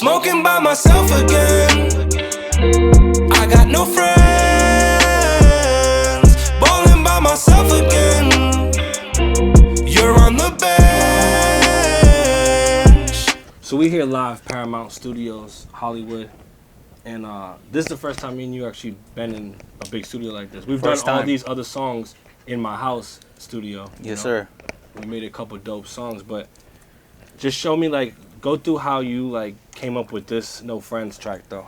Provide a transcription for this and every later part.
Smoking by myself again. I got no friends. Balling by myself again. You're on the bench. So we here live, Paramount Studios, Hollywood. And this is the first time me and you actually been in a big studio like this. We've First done all time. these other songs in my house studio. Yes, know? sir. We made a couple dope songs, but just show me, like, go through how you, like, came up with this No Friends track, though.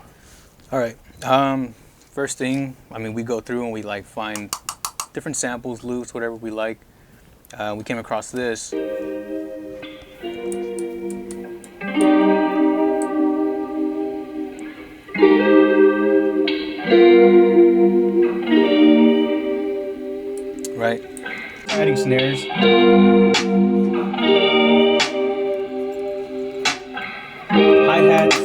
All right. First thing, I mean, we go through and we like find different samples, loops, whatever we like. We came across this. Right. Adding snares. Hi-hats.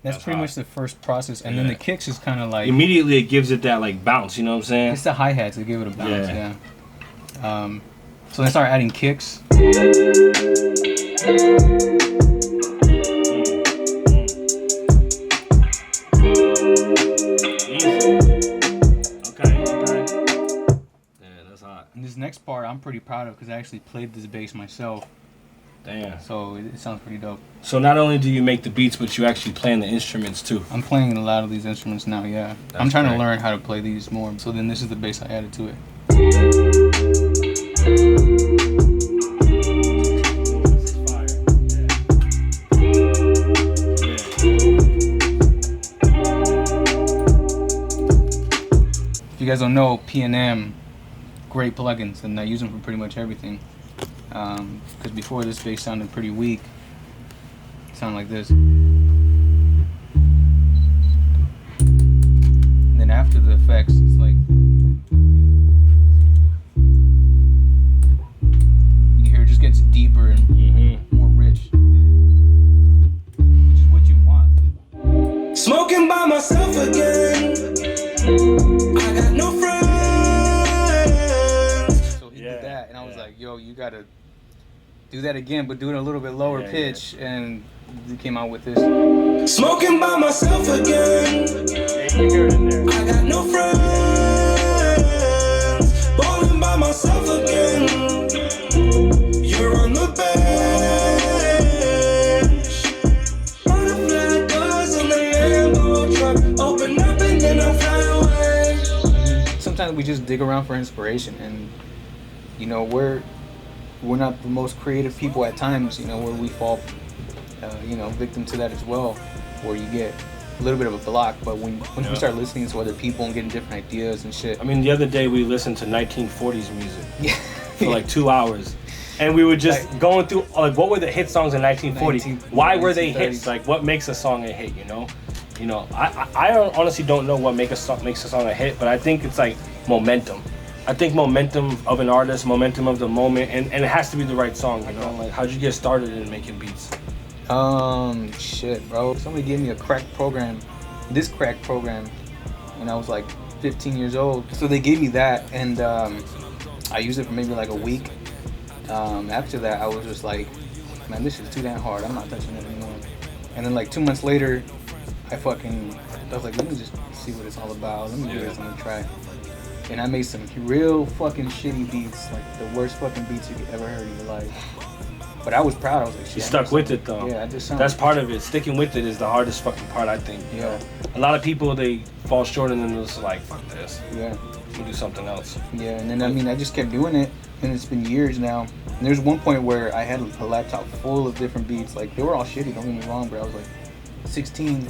That's pretty much the first process, and then the kicks is kind of like Immediately it gives it that, like, bounce, you know what I'm saying? it's the hi-hats that give it a bounce. Yeah. So I start adding kicks. Okay. Yeah, that's hot. And this next part I'm pretty proud of because I actually played this bass myself, Damn. so it sounds pretty dope. So not only do you make the beats, but you actually playing the instruments, too. I'm playing a lot of these instruments now, yeah. That's I'm trying great. to learn how to play these more, so then this is the bass I added to it. If you guys don't know, P&M, great plugins, and I use them for pretty much everything. Because before this bass sounded pretty weak. It sounded like this. And then after the effects, it's like you hear it just gets deeper and more rich, which is what you want. Smoking by myself again. I got no friends. So he did that, and I was like, "Yo, you gotta do that again, but do it a little bit lower pitch." And he came out with this. Smoking by myself again. I got no friends. Balling by myself again. You're on the bench. Butterfly doors on the Lambo truck. Open up and then I fly away. Sometimes we just dig around for inspiration, and you know we're not the most creative people at times. You know where we fall, victim to that as well, where you get a little bit of a block. But when we start listening to other people and getting different ideas and shit. I mean, the other day we listened to 1940s music Yeah. for like 2 hours. And we were just going through, like, what were the hit songs in 1940? Why were they hits? Like, what makes a song a hit, you know? I honestly don't know what makes a song a hit, but I think it's like momentum. I think momentum of an artist, momentum of the moment, and it has to be the right song, you know? Like, how'd you get started in making beats? Shit, bro. Somebody gave me this crack program, when I was like 15 years old. So they gave me that, and I used it for maybe like a week. After that, I was just like, man, this is too damn hard. I'm not touching it anymore. And then like 2 months later, I was like, let me just see what it's all about. Let me give this a try. And I made some real fucking shitty beats, like the worst fucking beats you could ever heard in your life. But I was proud. I was like, shit. You stuck with it, though. Yeah, I just That's part of it. Sticking with it is the hardest fucking part, I think. You know? A lot of people, they fall short and then it's like, fuck this. Yeah. We'll do something else. Yeah, and then I just kept doing it, and it's been years now. And there's one point where I had a laptop full of different beats. Like, they were all shitty, don't get me wrong, but I was like 16,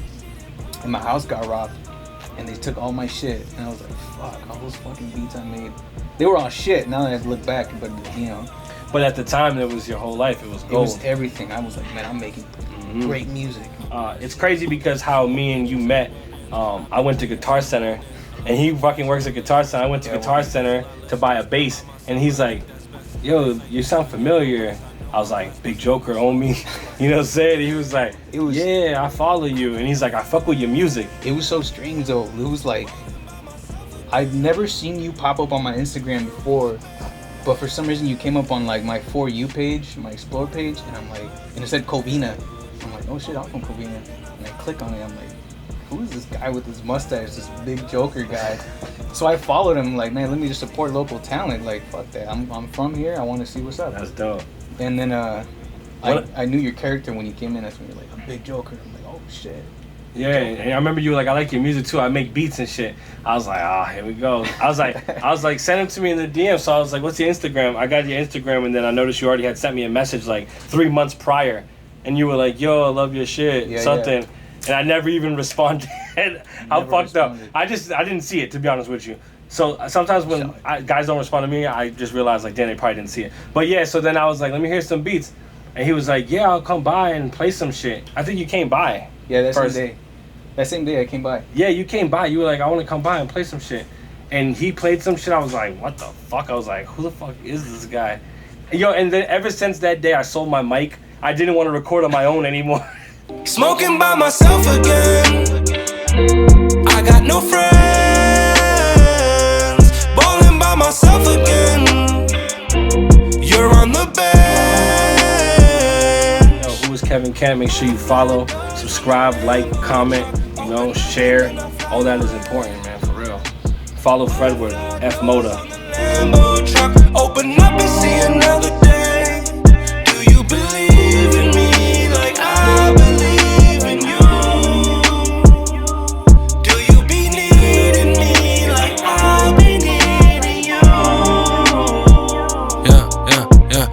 and my house got robbed, and they took all my shit. And I was like, fuck, all those fucking beats I made. They were all shit, now that I look back, but you know. But at the time, it was your whole life. It was gold. It was everything. I was like, man, I'm making great music. It's crazy because how me and you met, I went to Guitar Center, and he fucking works at Guitar Center. I went to Guitar Center to buy a bass, and he's like, yo, you sound familiar. I was like, Big Joker on me. You know what I'm saying? He was like, yeah, I follow you. And he's like, I fuck with your music. It was so strange though. It was like, I've never seen you pop up on my Instagram before, But for some reason, you came up on like my For You page, my Explore page, and I'm like, and it said Covina. I'm like, oh shit, I'm from Covina. And I click on it, I'm like, who is this guy with his mustache, this big Joker guy? So I followed him, like, man, let me just support local talent. Like, fuck that, I'm from here, I want to see what's up. That's dope. And then I knew your character when you came in. That's when you're like, I'm Big Joker. I'm like, oh shit. Yeah, and I remember you were like, I like your music too. I make beats and shit. I was like, here we go. I was like, send him to me in the DM. So I was like, what's your Instagram? I got your Instagram, and then I noticed you already had sent me a message like 3 months prior, and you were like, yo, I love your shit, something. Yeah. And I never even responded. How fucked up. I didn't see it, to be honest with you. So sometimes when guys don't respond to me, I just realize like, damn, they probably didn't see it. But yeah, so then I was like, let me hear some beats. And he was like, yeah, I'll come by and play some shit. I think you came by. Yeah, that same day I came by. Yeah, you came by. You were like, I want to come by and play some shit. And he played some shit. I was like, what the fuck? I was like, who the fuck is this guy? Yo, and then ever since that day, I sold my mic. I didn't want to record on my own anymore. Smoking by myself again. I got no friends. Balling by myself again. You're on the bed. Yo, WhoisKevinKent? Make sure you follow, subscribe, like, comment, share. All that is important, man, for real. Follow FredWard, F Moda. Open up and see another